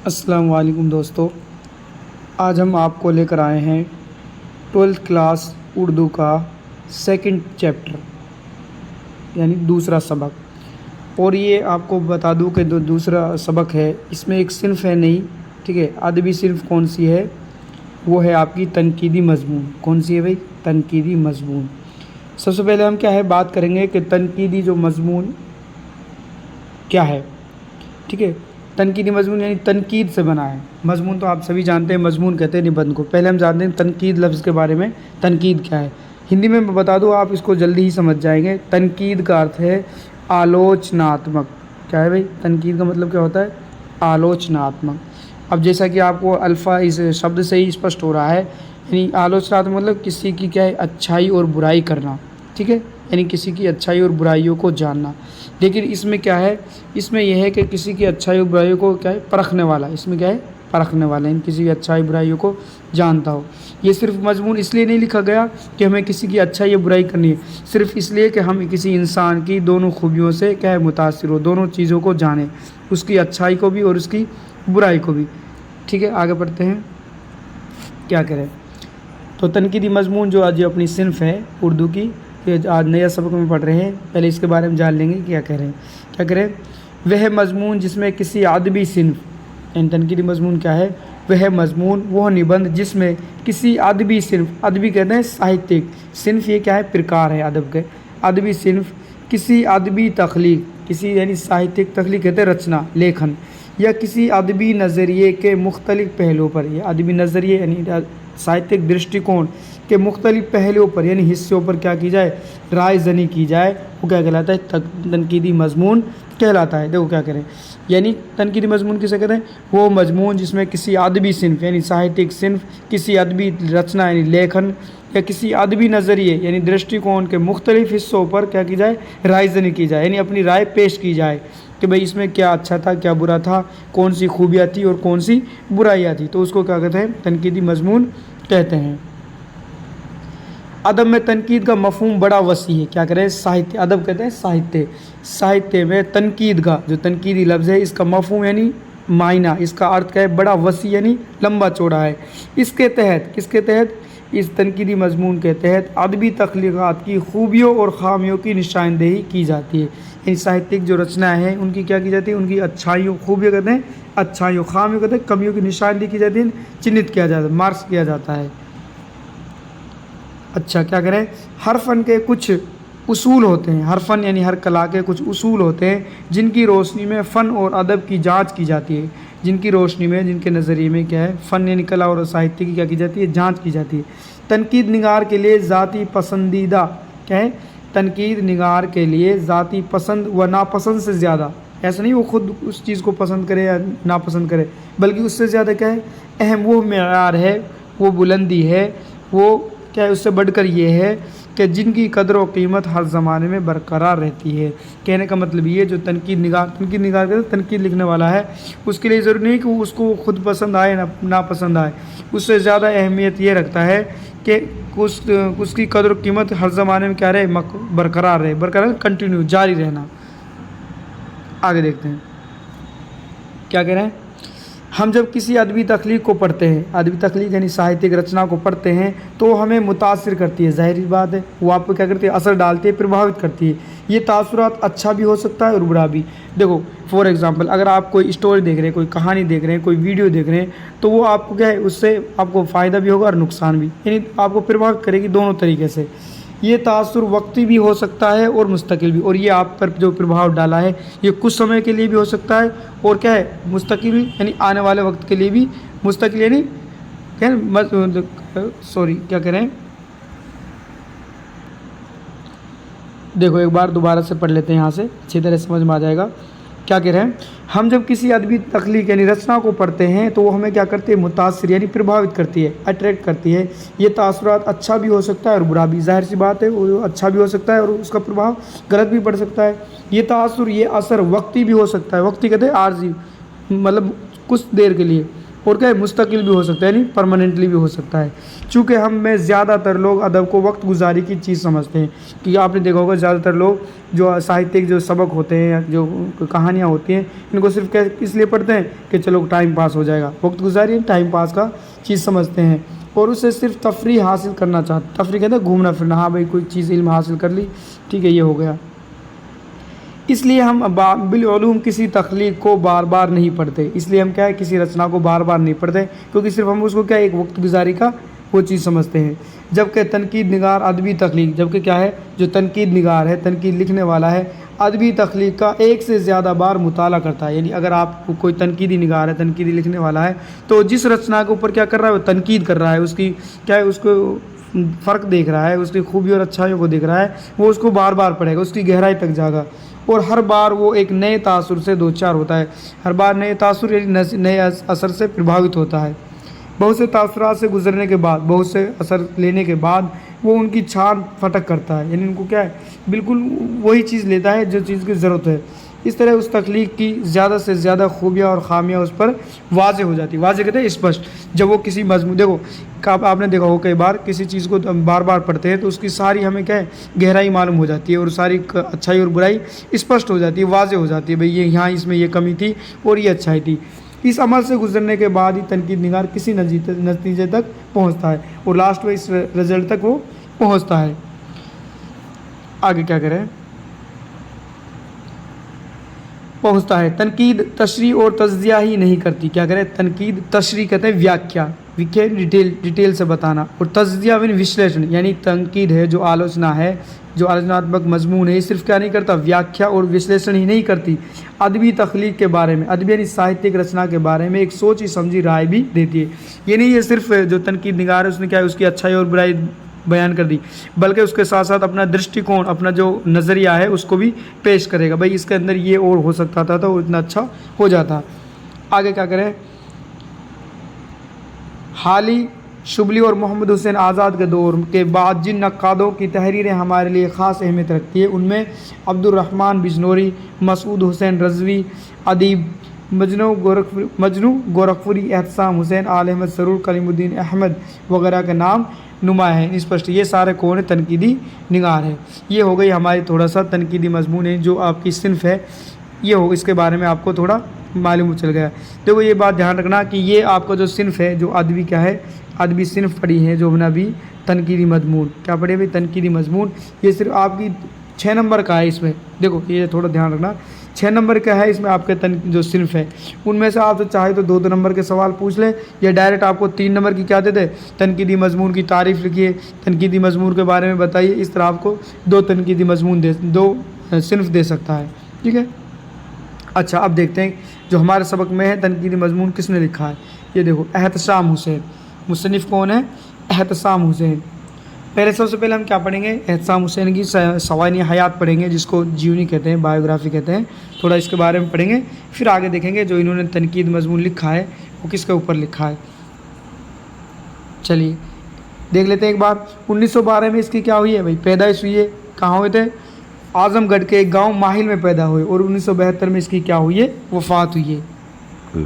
السلام علیکم دوستو، آج ہم آپ کو لے کر آئے ہیں 12th کلاس اردو کا سیکنڈ چیپٹر یعنی دوسرا سبق۔ اور یہ آپ کو بتا دوں کہ دوسرا سبق ہے، اس میں ایک صنف ہے نئی، ٹھیک ہے۔ ادبی صنف کون سی ہے؟ وہ ہے آپ کی تنقیدی مضمون۔ کون سی ہے بھائی؟ تنقیدی مضمون۔ سب سے پہلے ہم کیا ہے بات کریں گے کہ تنقیدی جو مضمون کیا ہے، ٹھیک ہے۔ تنقیدی مضمون یعنی تنقید سے بنا ہے۔ مضمون تو آپ سبھی جانتے ہیں، مضمون کہتے ہیں نبندھ کو۔ پہلے ہم جانتے ہیں تنقید لفظ کے بارے میں، تنقید کیا ہے۔ ہندی میں بتا دوں، آپ اس کو جلدی ہی سمجھ جائیں گے۔ تنقید کا ارتھ ہے آلوچناتمک۔ کیا ہے بھائی؟ تنقید کا مطلب کیا ہوتا ہے؟ آلوچناتمک۔ اب جیسا کہ آپ کو الفا اس شبد سے ہی اسپشٹ ہو رہا ہے، یعنی آلوچناتمک مطلب کسی کی کیا ہے؟ اچھائی اور برائی کرنا، ٹھیک ہے، یعنی کسی کی اچھائی اور برائیوں کو جاننا۔ لیکن اس میں کیا ہے؟ اس میں یہ ہے کہ کسی کی اچھائی اور برائیوں کو کیا ہے؟ پرکھنے والا۔ اس میں کیا ہے؟ پرکھنے والا، یعنی کسی کی اچھائی برائیوں کو جانتا ہو۔ یہ صرف مضمون اس لیے نہیں لکھا گیا کہ ہمیں کسی کی اچھائی یا برائی کرنی ہے، صرف اس لیے کہ ہم کسی انسان کی دونوں خوبیوں سے کیا ہے؟ متاثر ہو، دونوں چیزوں کو جانیں، اس کی اچھائی کو بھی اور اس کی برائی کو بھی، ٹھیک ہے۔ آگے پڑھتے ہیں، کیا کریں۔ تو تنقیدی مضمون جو آج اپنی صنف ہے اردو کی، آج نیا سبق میں پڑھ رہے ہیں، پہلے اس کے بارے میں جان لیں گے کیا کہہ رہے ہیں۔ کیا کریں؟ وہ مضمون جس میں کسی ادبی صنف، یعنی تنقیدی مضمون کیا ہے؟ وہ مضمون، وہ نبندھ جس میں کسی ادبی صنف، ادبی کہتے ہیں ساہتک صنف، یہ کیا ہے؟ پرکار ہے ادب کے۔ ادبی صنف کسی ادبی تخلیق، کسی یعنی ساہتک تخلیق کہتے ہیں رچنا، لیکھن، یا کسی ادبی نظریے کے مختلف پہلوؤں پر، یہ ادبی نظریے یعنی ساہتک درشٹیکون کے مختلف پہلوؤں پر یعنی حصوں پر کیا کی جائے؟ رائے زنی کی جائے، وہ کیا کہلاتا ہے؟ تنقیدی مضمون کہلاتا ہے۔ دیکھو کیا کریں، یعنی تنقیدی مضمون کسے کہتے ہیں؟ وہ مضمون جس میں کسی ادبی صنف یعنی ساہتک صنف، کسی ادبی رچنا یعنی لیکھن، یا کسی ادبی نظریے یعنی درشٹیکون کے مختلف حصوں پر کیا کی جائے؟ رائے زنی کی جائے، یعنی اپنی رائے پیش کی جائے کہ بھئی اس میں کیا اچھا تھا، کیا برا تھا، کون سی خوبیاں تھی اور کون سی برائیاں تھی، تو اس کو کیا کہتے ہیں؟ تنقیدی مضمون کہتے ہیں۔ ادب میں تنقید کا مفہوم بڑا وسیع ہے۔ کیا کریں؟ ساہتیہ، ادب کہتے ہیں ساہتیہ۔ ساہتیہ میں تنقید کا جو تنقیدی لفظ ہے، اس کا مفہوم یعنی معنی، اس کا ارتھ کیا ہے؟ بڑا وسیع یعنی لمبا چوڑا ہے۔ اس کے تحت، کس کے تحت؟ اس تنقیدی مضمون کے تحت ادبی تخلیقات کی خوبیوں اور خامیوں کی نشاندہی کی جاتی ہے۔ یعنی ساہتک جو رچنا ہے ان کی کیا کی جاتی ہے؟ ان کی اچھائیوں، خوبیوں کہتے ہیں اچھائیوں، خامیوں کہتے ہیں کمیوں کی نشاندہی کی جاتی ہے، چنت کیا جاتا ہے، مارکس کیا جاتا ہے۔ اچھا، کیا کریں؟ ہر فن کے کچھ اصول ہوتے ہیں، ہر فن یعنی ہر کلا کے کچھ اصول ہوتے ہیں جن کی روشنی میں فن اور ادب کی جانچ کی جاتی ہے۔ جن کی روشنی میں، جن کے نظریے میں کیا ہے؟ فن یعنی کلا اور ساہتیہ کی کیا کی جاتی ہے؟ جانچ کی جاتی ہے۔ تنقید نگار کے لیے ذاتی پسندیدہ، کیا ہے؟ تنقید نگار کے لیے ذاتی پسند و ناپسند سے زیادہ، ایسا نہیں وہ خود اس چیز کو پسند کرے یا ناپسند کرے، بلکہ اس سے زیادہ کیا ہے؟ اہم وہ معیار ہے، وہ بلندی ہے، وہ کیا ہے؟ اس سے بڑھ کر یہ ہے کہ جن کی قدر و قیمت ہر زمانے میں برقرار رہتی ہے۔ کہنے کا مطلب یہ جو تنقید نگار کے تنقید لکھنے والا ہے، اس کے لیے ضروری نہیں کہ اس کو خود پسند آئے نا پسند آئے، اس سے زیادہ اہمیت یہ رکھتا ہے کہ اس کی قدر و قیمت ہر زمانے میں کیا رہے؟ برقرار رہے، برقرار کنٹینیو، جاری رہنا۔ آگے دیکھتے ہیں، کیا کہہ رہے ہیں؟ ہم جب کسی ادبی تخلیق کو پڑھتے ہیں، ادبی تخلیق یعنی ساہتک رچنا کو پڑھتے ہیں، تو ہمیں متاثر کرتی ہے، ظاہری بات ہے، وہ آپ کو کیا کرتی ہے؟ اثر ڈالتی ہے، پربھاوت کرتی ہے۔ یہ تاثرات اچھا بھی ہو سکتا ہے اور برا بھی۔ دیکھو فار ایگزامپل، اگر آپ کوئی اسٹوری دیکھ رہے ہیں، کوئی کہانی دیکھ رہے ہیں، کوئی ویڈیو دیکھ رہے ہیں، تو وہ آپ کو کیا ہے؟ اس سے آپ کو فائدہ بھی ہوگا اور نقصان بھی، یعنی آپ کو پربھاوت کرے گی دونوں طریقے سے۔ یہ تاثر وقتی بھی ہو سکتا ہے اور مستقل بھی، اور یہ آپ پر جو پربھاؤ ڈالا ہے یہ کچھ سمے کے لیے بھی ہو سکتا ہے اور کیا ہے؟ مستقل بھی، یعنی آنے والے وقت کے لیے بھی مستقل، یعنی کیا کیا کریں؟ دیکھو ایک بار دوبارہ سے پڑھ لیتے ہیں، یہاں سے اچھی طرح سمجھ میں آ جائے گا۔ کیا کہہ رہے ہیں؟ ہم جب کسی ادبی تخلیق یعنی رچنا کو پڑھتے ہیں تو وہ ہمیں کیا کرتی ہے؟ متاثر یعنی پربھاوت کرتی ہے، اٹریکٹ کرتی ہے۔ یہ تاثرات اچھا بھی ہو سکتا ہے اور برا بھی، ظاہر سی بات ہے، وہ اچھا بھی ہو سکتا ہے اور اس کا پربھاؤ غلط بھی پڑ سکتا ہے۔ یہ تاثر، یہ اثر وقتی بھی ہو سکتا ہے، وقتی کہتے ہیں عارضی، مطلب کچھ دیر کے لیے، اور کیا ہے مستقل بھی ہو سکتا ہے، یعنی پرماننٹلی بھی ہو سکتا ہے۔ چونکہ ہم میں زیادہ تر لوگ ادب کو وقت گزاری کی چیز سمجھتے ہیں، کہ آپ نے دیکھا ہوگا زیادہ تر لوگ جو ساہتک جو سبق ہوتے ہیں یا جو کہانیاں ہوتی ہیں ان کو صرف اس لیے پڑھتے ہیں کہ چلو ٹائم پاس ہو جائے گا، وقت گزاری ٹائم پاس کا چیز سمجھتے ہیں، اور اسے صرف تفریح حاصل کرنا چاہتے ہیں۔ تفریح کہتے ہیں گھومنا پھرنا، ہاں بھائی کوئی چیز علم حاصل کر لی، ٹھیک ہے یہ ہو گیا۔ اس لیے ہم بالعلوم کسی تخلیق کو بار بار نہیں پڑھتے، اس لیے ہم کیا ہے کسی رچنا کو بار بار نہیں پڑھتے، کیونکہ صرف ہم اس کو کیا ایک وقت گزاری کا وہ چیز سمجھتے ہیں۔ جبکہ تنقید نگار ادبی تخلیق، جبکہ کیا ہے جو تنقید نگار ہے، تنقید لکھنے والا ہے، ادبی تخلیق کا ایک سے زیادہ بار مطالعہ کرتا ہے۔ یعنی اگر آپ کو کوئی تنقیدی نگار ہے، تنقیدی لکھنے والا ہے، تو جس رچنا کے اوپر کیا کر رہا ہے وہ تنقید کر رہا ہے، اس کی کیا ہے اس کو فرق دیکھ رہا ہے، اس کی خوبی اور اچھائیوں کو دیکھ رہا ہے، وہ اس کو بار بار پڑھے گا، اس کی گہرائی تک جاگا، اور ہر بار وہ ایک نئے تاثر سے دوچار ہوتا ہے، ہر بار نئے تاثر یعنی نئے اثر سے پربھاوت ہوتا ہے۔ بہت سے تاثرات سے گزرنے کے بعد، بہت سے اثر لینے کے بعد وہ ان کی چھان پھٹک کرتا ہے، یعنی ان کو کیا ہے بالکل وہی چیز لیتا ہے جو چیز کی ضرورت ہے۔ اس طرح اس تخلیق کی زیادہ سے زیادہ خوبیاں اور خامیاں اس پر واضح ہو جاتی، واضح کہتے ہیں اسپشٹ۔ جب وہ کسی مضمون دیکھو آپ نے دیکھا ہو کئی بار کسی چیز کو ہم بار بار پڑھتے ہیں تو اس کی ساری ہمیں کیا ہے گہرائی معلوم ہو جاتی ہے، اور ساری اچھائی اور برائی اسپشٹ ہو جاتی ہے، واضح ہو جاتی ہے، بھئی یہ یہاں اس میں یہ کمی تھی اور یہ اچھائی تھی۔ اس عمل سے گزرنے کے بعد ہی تنقید نگار کسی نتیجے تک پہنچتا ہے، اور لاسٹ میں اس رزلٹ تک وہ پہنچتا ہے۔ آگے کیا کریں پہنچتا ہے۔ تنقید تشریح اور تجزیہ ہی نہیں کرتی، کیا کرے تنقید تشریح کہتے ہیں ویاکھیا، ڈیٹیل سے بتانا، اور تجزیہ وشلیشن یعنی تنقید ہے جو آلوچنا ہے، جو آلوچناتمک مضمون ہے، یہ صرف کیا نہیں کرتا ویاکھیا اور وشلیشن ہی نہیں کرتی، ادبی تخلیق کے بارے میں، ادبی یعنی ساہتک رچنا کے بارے میں ایک سوچی سمجھی رائے بھی دیتی ہے۔ یہ نہیں یہ صرف جو تنقید نگار ہے اس نے کیا ہے اس کی اچھائی اور برائی بیان کر دی، بلکہ اس کے ساتھ ساتھ اپنا درشٹی کون، اپنا جو نظریہ ہے اس کو بھی پیش کرے گا، بھائی اس کے اندر یہ اور ہو سکتا تھا تو اتنا اچھا ہو جاتا۔ آگے کیا کریں، حالی شبلی اور محمد حسین آزاد کے دور کے بعد جن نقادوں کی تحریریں ہمارے لیے خاص اہمیت رکھتی ہے ان میں عبد الرحمن بجنوری، مسعود حسین رضوی، ادیب مجنو گورکھپوری، احتشام حسین، آل احمد سرور، کلیم الدین احمد وغیرہ کے نام نمایاں ہیں۔ اسپشٹ یہ سارے کون تنقیدی نگار ہیں۔ یہ ہو گئی ہماری تھوڑا سا تنقیدی مضمون ہے جو آپ کی صنف ہے، یہ ہو اس کے بارے میں آپ کو تھوڑا معلوم چل گیا۔ دیکھو یہ بات دھیان رکھنا کہ یہ آپ کا جو صنف ہے جو ادبی کیا ہے ادبی صنف پڑھی ہے جو بنا بھی تنقیدی مضمون کیا پڑھے بھائی تنقیدی مضمون، یہ صرف آپ کی 6 نمبر کا ہے۔ اس میں دیکھو یہ تھوڑا دھیان رکھنا 6 نمبر کا ہے، اس میں آپ کے جو صنف ہے ان میں سے آپ چاہے تو 2 نمبر کے سوال پوچھ لیں، یا ڈائریکٹ آپ کو 3 نمبر کی کیا دیتے تنقیدی مضمون کی تعریف لکھیے، تنقیدی مضمون کے بارے میں بتائیے، اس طرح آپ کو 2 تنقیدی مضمون 2 صنف دے سکتا ہے، ٹھیک ہے۔ اچھا اب دیکھتے ہیں جو ہمارے سبق میں ہے تنقیدی مضمون کس نے لکھا ہے۔ یہ دیکھو احتشام حسین، مصنف کون ہے احتشام حسین۔ پہلے سب سے پہلے ہم کیا پڑھیں گے احتشام حسین کی سوانح حیات پڑھیں گے، جس کو جیونی کہتے ہیں، بایوگرافی کہتے ہیں، تھوڑا اس کے بارے میں پڑھیں گے، پھر آگے دیکھیں گے جو انہوں نے تنقید مضمون لکھا ہے وہ کس کے اوپر لکھا ہے۔ چلیے دیکھ لیتے ہیں ایک بار 1912 میں اس کی کیا ہوئی ہے بھائی پیدائش ہوئی ہے، کہاں ہوئے تھے اعظم گڑھ کے ایک گاؤں ماہل میں پیدا ہوئے، اور 1972 میں اس کی کیا ہوئی ہے وفات ہوئی ہے۔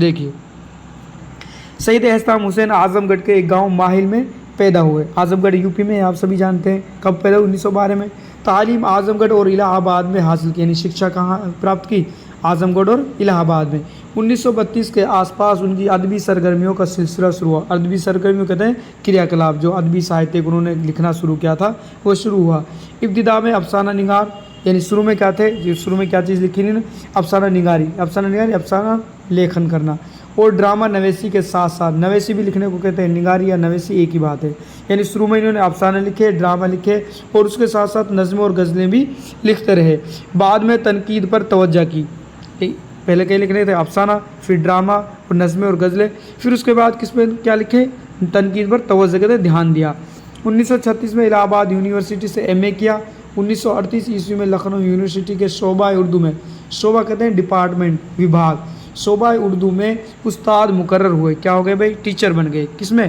دیکھیے سید احتشام حسین اعظم گڑھ کے ایک گاؤں ماہل میں پیدا ہوئے، اعظم گڑھ یو پی میں آپ سبھی جانتے ہیں، کب پیدا 1912 میں۔ تعلیم اعظم گڑھ اور الہ آباد میں حاصل کی، یعنی شکشا کہاں پراپت کی اعظم گڑھ اور الہ آباد میں۔ 1932 کے آس پاس ان کی ادبی سرگرمیوں کا سلسلہ شروع ہوا، ادبی سرگرمیوں کہتے ہیں کریا کلاب، جو ادبی ساہتیہ انہوں نے لکھنا شروع کیا تھا وہ شروع ہوا۔ ابتدا میں افسانہ نگار، یعنی شروع میں کیا تھے شروع میں کیا چیز لکھی نہیں، افسانہ نگاری، افسانہ لیکھن کرنا، اور ڈرامہ نویسی کے ساتھ ساتھ نویسی بھی لکھنے کو کہتے ہیں، نگاری یا نویسی ایک ہی بات ہے، یعنی شروع میں انہوں نے افسانہ لکھے، ڈرامہ لکھے، اور اس کے ساتھ ساتھ نظمیں اور غزلیں بھی لکھتے رہے۔ بعد میں تنقید پر توجہ کی، پہلے کیا لکھنے تھے افسانہ، پھر ڈرامہ اور نظمیں اور غزلیں، پھر اس کے بعد کس پہ کیا لکھے تنقید پر توجہ کے دھیان دیا۔ 1936 میں الہ آباد یونیورسٹی سے ایم اے کیا۔ 1938 عیسوی میں لکھنؤ یونیورسٹی کے شعبہ اردو میں، شعبہ کہتے ہیں ڈپارٹمنٹ وبھاگ، شعبہ اردو میں استاد مقرر ہوئے، کیا ہو گئے بھائی ٹیچر بن گئے، کس میں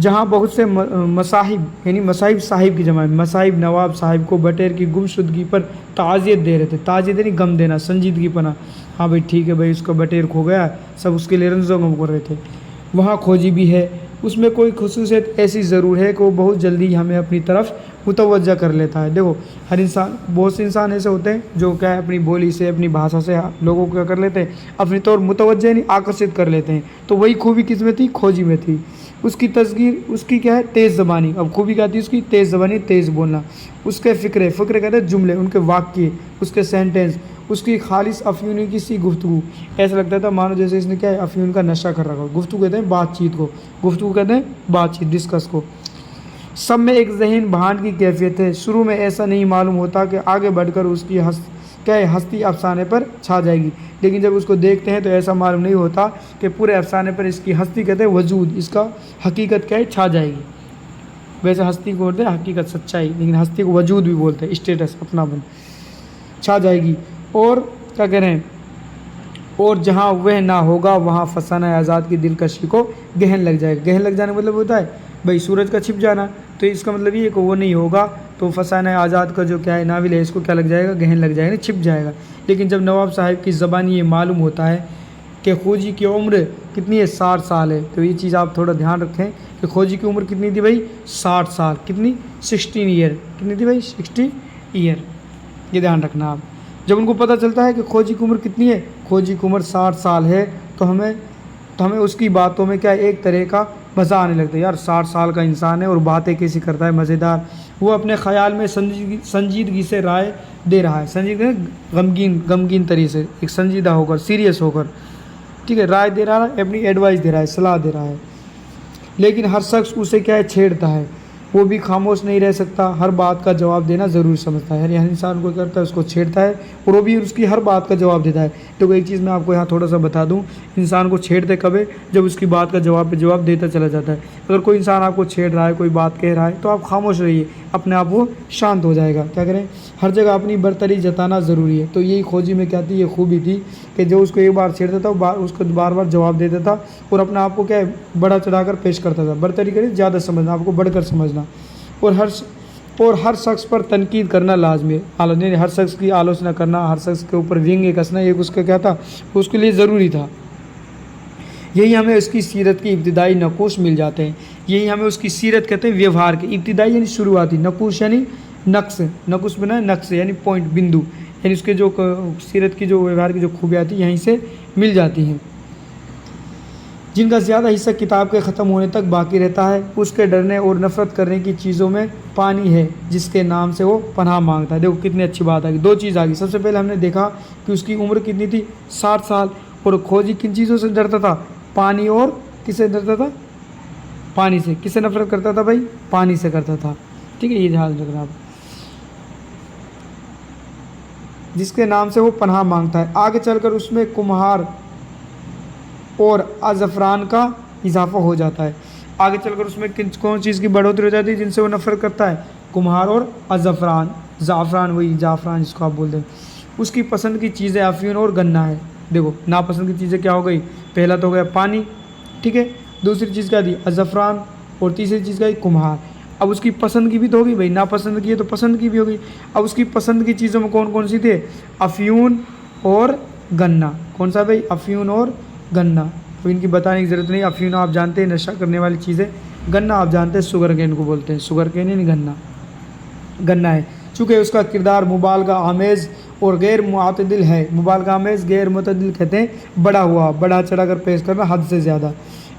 جہاں بہت سے مصاحب یعنی مصاحب صاحب کی جمع ہے، مصاحب نواب صاحب کو بٹیر کی گمشدگی پر تعزیت دے رہے تھے، تعزیت یعنی غم دینا، سنجیدگی پنا، ہاں بھائی ٹھیک ہے بھائی اس کا بٹیر کھو گیا، سب اس کے لیے رنج و غم کر رہے تھے۔ وہاں کھوجی بھی ہے، اس میں کوئی خصوصیت ایسی ضرور ہے کہ وہ بہت جلدی ہمیں اپنی طرف متوجہ کر لیتا ہے۔ دیکھو ہر انسان، بہت سے انسان ایسے ہوتے ہیں جو کیا ہے اپنی بولی سے، اپنی بھاشا سے لوگوں کو کیا کر لیتے ہیں، اپنی طور متوجہ یعنی آکرشت کر لیتے ہیں۔ تو وہی خوبی کس میں تھی؟ کھوجی میں تھی۔ اس کی تصغیر، اس کی کیا ہے؟ تیز زبانی۔ اب خوبی کیا تھی اس کی؟ تیز زبانی، تیز بولنا۔ اس کے فقرے، فقرے کہتے ہیں جملے، ان کے واقعے، اس کے سینٹنس، اس کی خالص افیونی کی سی گفتگو، ایسا لگتا تھا مانو جیسے اس نے کیا ہے افیون کا نشہ کر رکھا ہو۔ گفتگو کہتے ہیں بات چیت کو، گفتگو کہتے ہیں بات چیت، ڈسکس کو۔ سب میں ایک ذہین بھانڈ کی کیفیت ہے، شروع میں ایسا نہیں معلوم ہوتا کہ آگے بڑھ کر اس کی ہستی افسانے پر چھا جائے گی، لیکن جب اس کو دیکھتے ہیں تو ایسا معلوم نہیں ہوتا کہ پورے افسانے پر اس کی ہستی کہتے ہیں وجود، اس کا حقیقت کیا ہے؟ چھا جائے گی۔ ویسے ہستی کو بولتے ہیں حقیقت، سچائی، لیکن ہستی کو وجود بھی بولتے ہیں، اسٹیٹس، اپنا بن، چھا جائے گی۔ اور کیا کہہ رہے ہیں؟ اور جہاں وہ نہ ہوگا وہاں فسانہ آزاد کی دلکشی کو گہن لگ جائے گا۔ گہن لگ جانے مطلب ہوتا ہے بھائی سورج کا چھپ جانا، تو اس کا مطلب یہ ہے کہ وہ نہیں ہوگا تو فسانہ آزاد کا جو کیا ہے ناول ہے اس کو کیا لگ جائے گا؟ گہن لگ جائے گا، چھپ جائے گا۔ لیکن جب نواب صاحب کی زبانی یہ معلوم ہوتا ہے کہ کھوجی کی عمر کتنی ہے؟ 60 سال ہے، تو یہ چیز آپ تھوڑا دھیان رکھیں کہ کھوجی کی عمر کتنی تھی بھائی؟ 60 سال۔ کتنی؟ 16 ایئر۔ کتنی تھی بھائی؟ 60 ایئر، یہ دھیان رکھنا آپ۔ جب ان کو پتہ چلتا ہے کہ کھوجی کی عمر کتنی ہے، کھوجی کی عمر 60 سال ہے، تو ہمیں اس کی باتوں میں کیا ایک طرح کا مزہ آنے لگتا ہے، یار 60 سال کا انسان ہے اور باتیں کیسی کرتا ہے، مزیدار۔ وہ اپنے خیال میں سنجیدگی سے رائے دے رہا ہے، سنجیدگی غمگین طریقے سے، ایک سنجیدہ ہو کر، سیریس ہو کر، ٹھیک ہے، رائے دے رہا ہے، اپنی ایڈوائس دے رہا ہے، صلاح دے رہا ہے۔ لیکن ہر شخص اسے کیا ہے؟ چھیڑتا ہے، وہ بھی خاموش نہیں رہ سکتا، ہر بات کا جواب دینا ضروری سمجھتا ہے، یعنی ہر انسان کو کرتا ہے اس کو چھیڑتا ہے اور وہ بھی اس کی ہر بات کا جواب دیتا ہے۔ تو ایک چیز میں آپ کو یہاں تھوڑا سا بتا دوں، انسان کو چھیڑتے کب ہے؟ جب اس کی بات کا جواب پہ جواب دیتا چلا جاتا ہے۔ اگر کوئی انسان آپ کو چھیڑ رہا ہے، کوئی بات کہہ رہا ہے، تو آپ خاموش رہیے، اپنے آپ وہ شانت ہو جائے گا۔ کیا کریں؟ ہر جگہ اپنی برتری جتانا ضروری ہے۔ تو یہی کھوجی میں کیا تھی؟ یہ خوبی تھی کہ جو اس کو ایک بار چھیڑتا تھا وہ اس کو بار بار جواب دیتا تھا اور اپنا آپ کو کیا ہے بڑا چڑھا کر پیش کرتا تھا۔ برتری کرے زیادہ سمجھنا، آپ کو بڑھ کر سمجھنا، اور ہر شخص پر تنقید کرنا لازمی ہے، یعنی ہر شخص کی آلوچنا کرنا، ہر شخص کے اوپر ونگ کسنا، یہ اس کا کیا تھا؟ اس کے لیے ضروری تھا۔ یہی ہمیں اس کی سیرت کی ابتدائی نقوش مل جاتے ہیں، یہی ہمیں اس کی سیرت کہتے ہیں، ویوہار کی ابتدائی یعنی شروعاتی، نقوش یعنی نقش، نقش بنا نقش یعنی پوائنٹ، بندو، یعنی اس کے جو سیرت کی جو ویوہار کی جو خوبیاں تھی یہیں سے مل جاتی ہیں، جن کا زیادہ حصہ کتاب کے ختم ہونے تک باقی رہتا ہے۔ اس کے ڈرنے اور نفرت کرنے کی چیزوں میں پانی ہے جس کے نام سے وہ پناہ مانگتا ہے۔ دیکھو کتنی اچھی بات آ گئی، دو چیز آ گئی۔ سب سے پہلے ہم نے دیکھا کہ اس کی عمر کتنی تھی؟ 60 سال، اور کھوجی کن چیزوں سے ڈرتا تھا؟ پانی، اور کس سے ڈرتا تھا؟ پانی سے۔ کس سے نفرت کرتا تھا بھائی؟ پانی سے کرتا تھا، ٹھیک ہے، یہ دھیان رکھنا آپ، جس کے نام سے وہ پناہ مانگتا ہے۔ آگے چل کر اس میں کمہار اور ازعفران کا اضافہ ہو جاتا ہے۔ آگے چل کر اس میں کون چیز کی بڑھوتری ہو جاتی ہے جن سے وہ نفرت کرتا ہے؟ کمہار اور ازعفران، زعفران، وہی زعفران جس کو آپ بولتے ہیں۔ اس کی پسند کی چیزیں افیون اور گنا ہے۔ دیکھو ناپسند کی چیزیں کیا ہو گئی؟ پہلا تو ہو گیا پانی، ٹھیک ہے، دوسری چیز کیا تھی؟ ازعفران، اور تیسری چیز کیا ہے؟ کمہار۔ اب اس کی پسند کی بھی تو ہوگی بھائی، ناپسند کی ہے تو پسند کی بھی ہوگی۔ اب اس کی پسند کی چیزوں میں کون کون سی تھے؟ افیون اور گنا۔ کون سا بھائی؟ افیون اور گنا، تو ان کی بتانے کی ضرورت نہیں۔ افیون آپ جانتے ہیں نشہ کرنے والی چیزیں، گنا آپ جانتے ہیں شوگر کین کو بولتے ہیں، شوگر کین یعنی گنا ہے۔ چونکہ اس کا کردار مبالغہ آمیز اور غیر معتدل ہے، مبالغہ آمیز غیر معتدل کہتے ہیں بڑا ہوا، بڑا چڑھا کر پیش کرنا حد سے زیادہ،